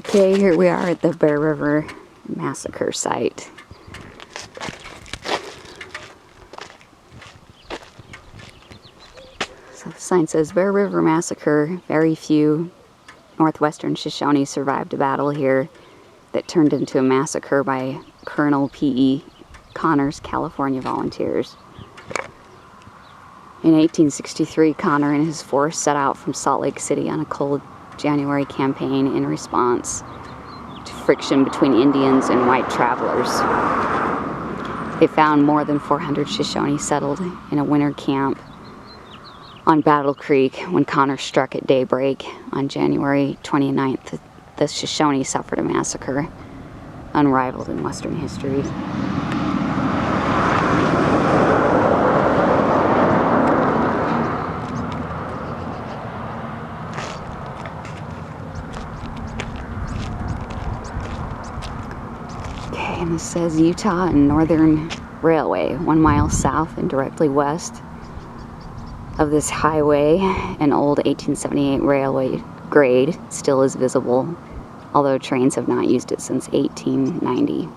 Okay, here we are at the Bear River Massacre site. So the sign says Bear River Massacre. Very few northwestern Shoshone survived a battle here that turned into a massacre by Colonel P.E. Connor's California volunteers. In 1863, Connor and his force set out from Salt Lake City on a cold January campaign in response to friction between Indians and white travelers. They found more than 400 Shoshone settled in a winter camp on Battle Creek when Connor struck at daybreak on January 29th. The Shoshone suffered a massacre unrivaled in Western history. And this says Utah and Northern Railway, 1 mile south and directly west of this highway. An old 1878 railway grade still is visible, although trains have not used it since 1890.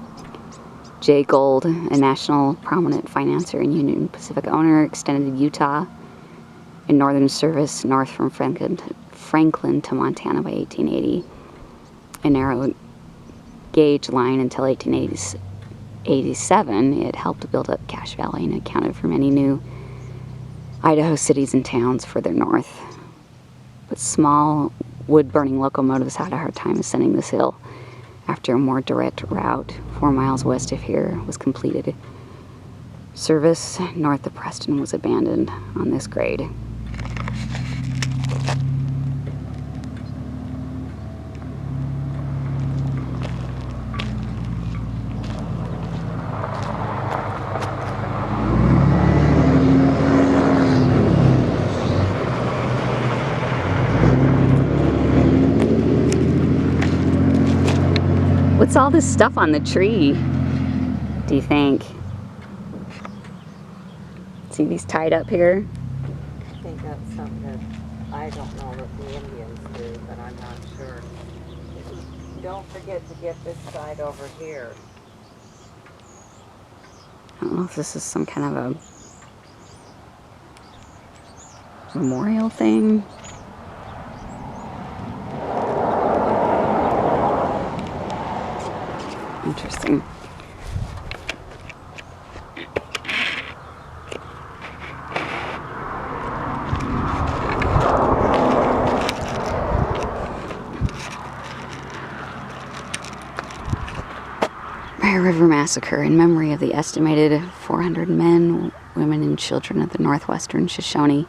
Jay Gould, a national prominent financier and Union Pacific owner, extended Utah and Northern service north from Franklin to Montana by 1880. A narrow gauge line until 1887, it helped build up Cache Valley and accounted for many new Idaho cities and towns further north. But small wood-burning locomotives had a hard time ascending this hill after a more direct route 4 miles west of here was completed. Service north of Preston was abandoned on this grade. What's all this stuff on the tree, do you think? See these tied up here? I think that's something that I don't know that the Indians do, but I'm not sure. Don't forget to get this side over here. I don't know if this is some kind of a memorial thing. Interesting. Bear River Massacre in memory of the estimated 400 men, women, and children of the northwestern Shoshone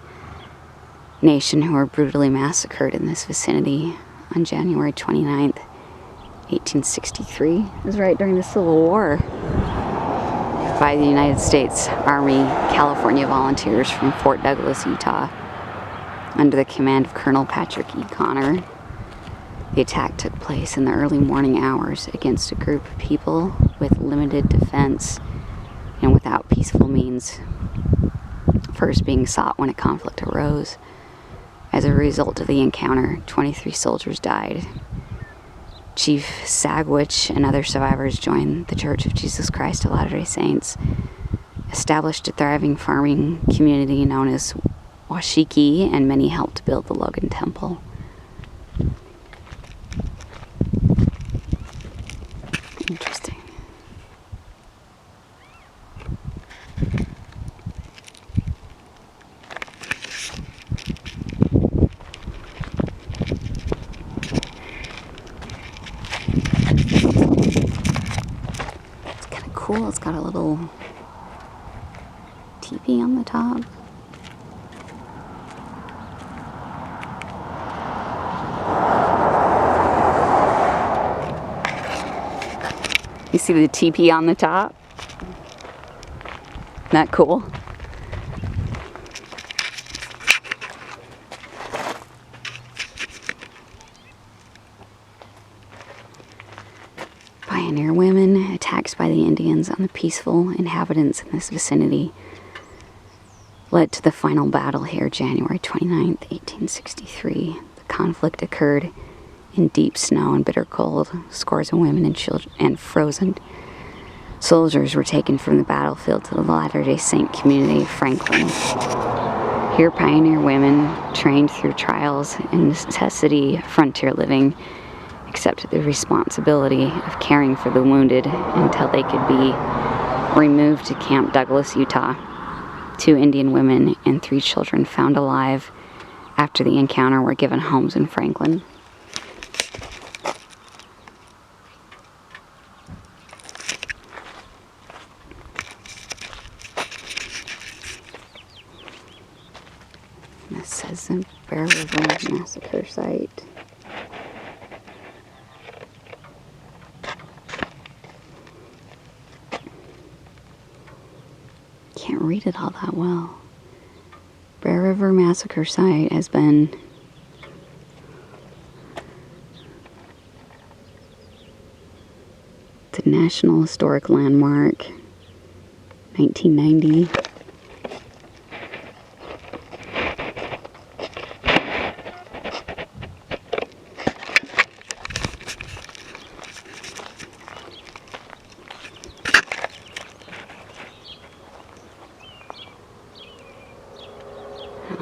Nation who were brutally massacred in this vicinity on January 29th. 1863. It was right during the Civil War by the United States Army California volunteers from Fort Douglas, Utah, under the command of Colonel Patrick E. Connor. The attack took place in the early morning hours against a group of people with limited defense and without peaceful means, first being sought when a conflict arose. As a result of the encounter, 23 soldiers died. Chief Sagwitch and other survivors joined the Church of Jesus Christ of Latter-day Saints, established a thriving farming community known as Washiki, and many helped build the Logan Temple. Interesting. Cool, it's got a little teepee on the top. You see the teepee on the top? Isn't that cool? Pioneer women, attacks by the Indians on the peaceful inhabitants in this vicinity led to the final battle here, January 29th, 1863. The conflict occurred in deep snow and bitter cold. Scores of women and children and frozen soldiers were taken from the battlefield to the Latter-day Saint community of Franklin. Here, pioneer women, trained through trials and necessity frontier living, accepted the responsibility of caring for the wounded until they could be removed to Camp Douglas, Utah. 2 Indian women and 3 children found alive after the encounter were given homes in Franklin. This says the Bear River Massacre site. Can't read it all that well. Bear River Massacre site has been the National Historic Landmark, 1990.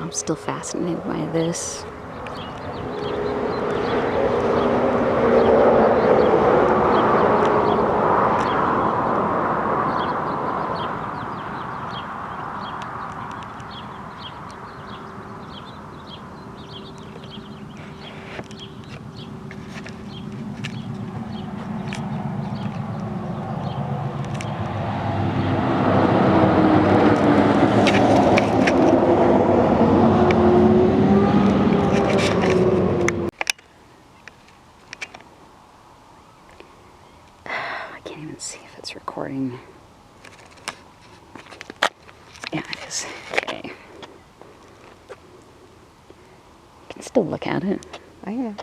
I'm still fascinated by this. I can't even see if it's recording. Yeah, it is. Okay. You can still look at it. Oh, yeah.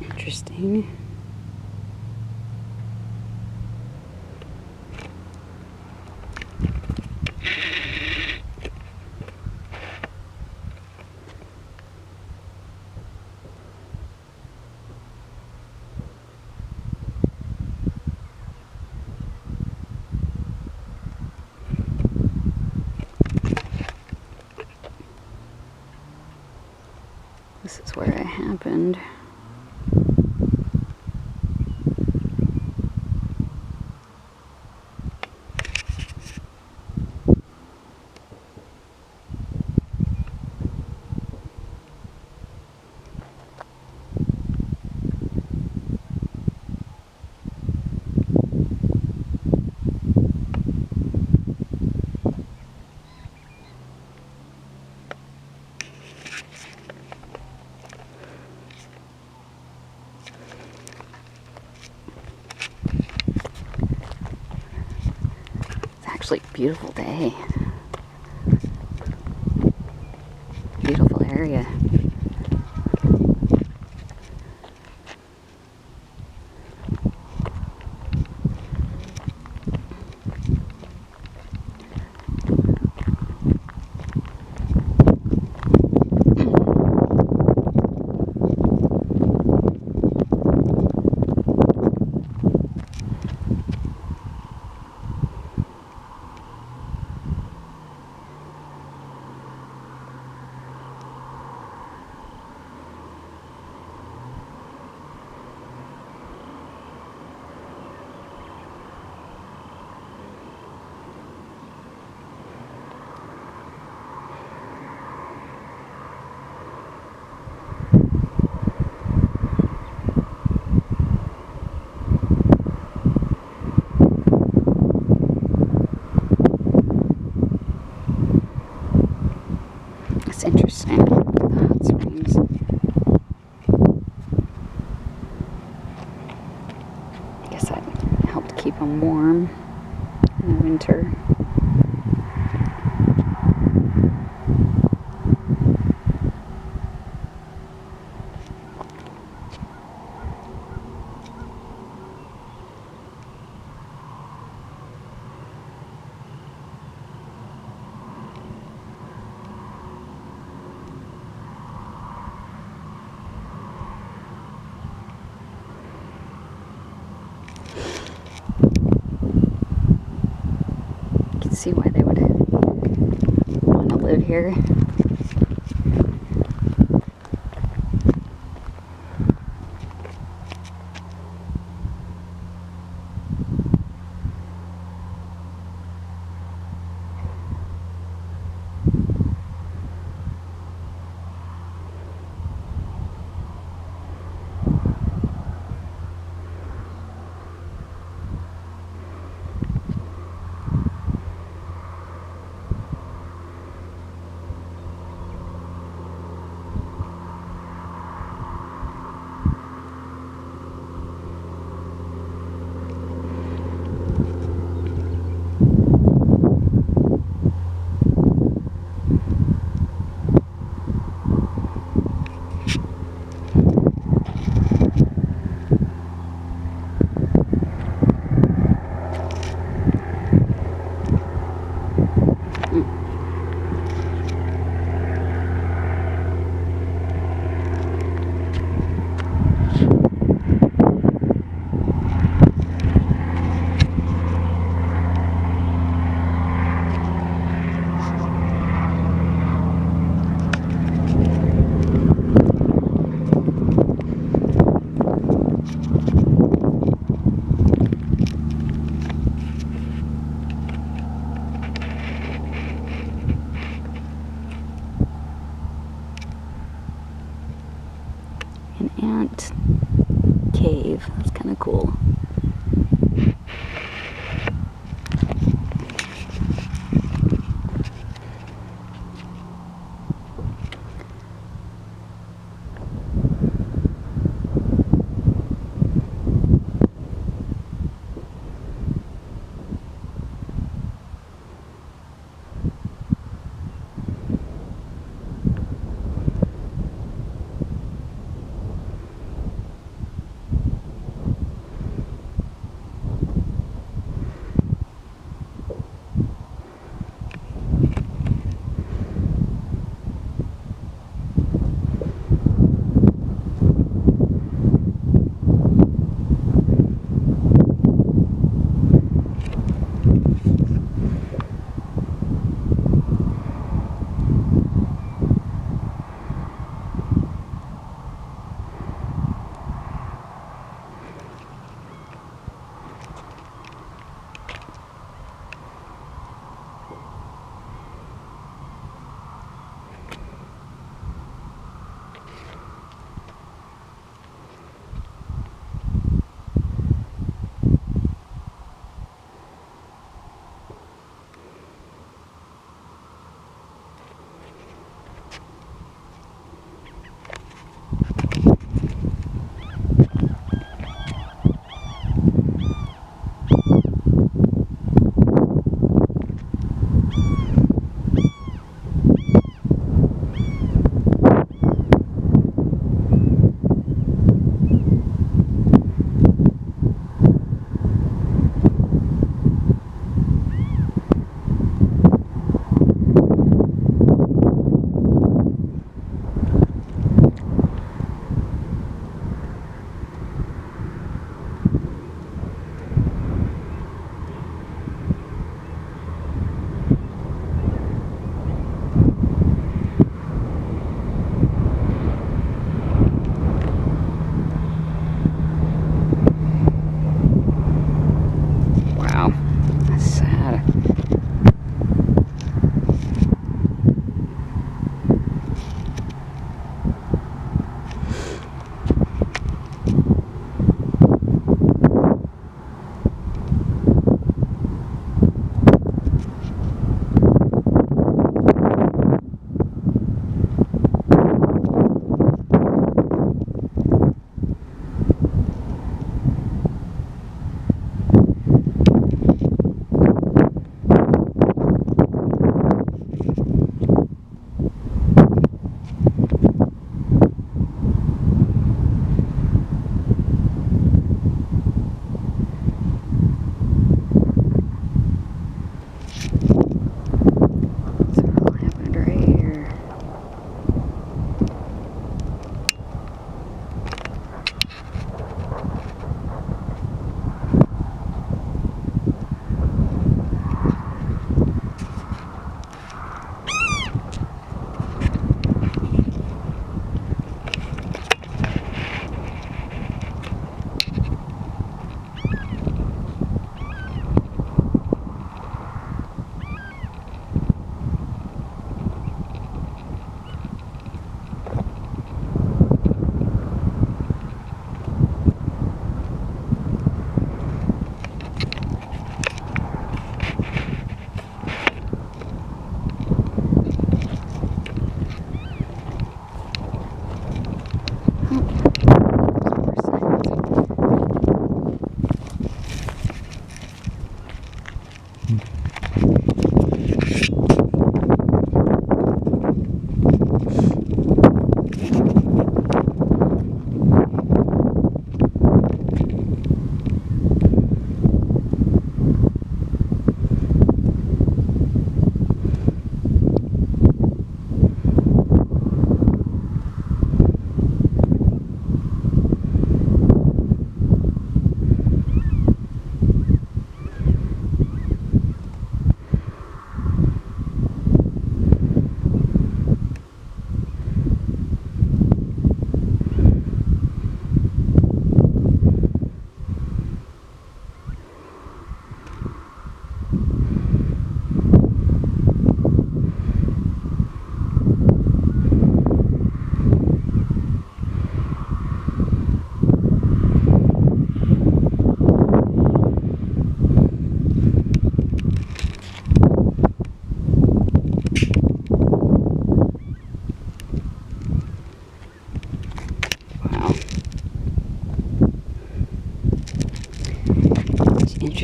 Interesting. This is where it happened. Actually, beautiful day. Beautiful area. them warm in the winter. See why they would want to live here. An ant cave. That's kind of cool.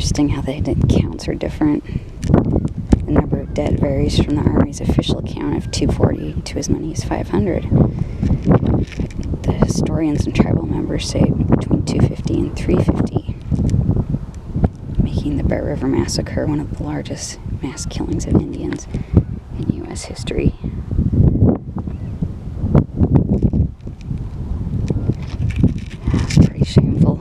interesting how the counts are different. The number of dead varies from the Army's official count of 240 to as many as 500. The historians and tribal members say between 250 and 350, making the Bear River Massacre one of the largest mass killings of Indians in U.S. history. That's pretty shameful.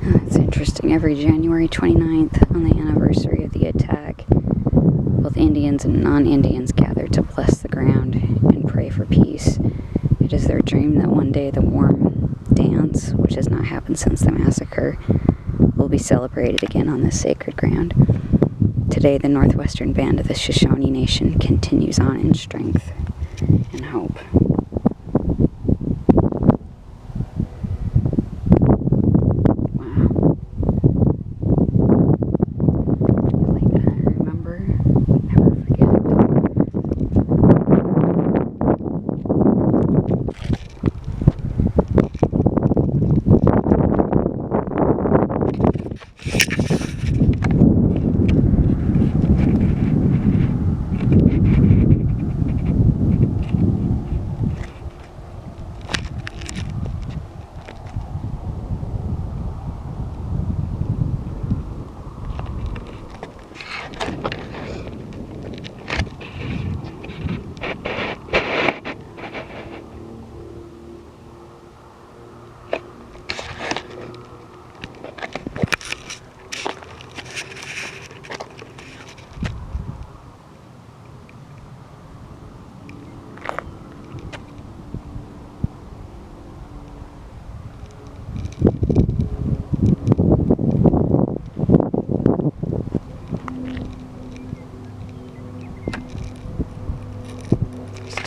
It's interesting. Every January 29th, on the anniversary of the attack, both Indians and non-Indians gather to bless the ground and pray for peace. It is their dream that one day the warm dance, which has not happened since the massacre, will be celebrated again on this sacred ground. Today, the northwestern band of the Shoshone Nation continues on in strength and hope.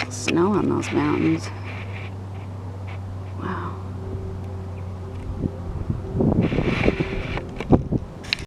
Snow on those mountains.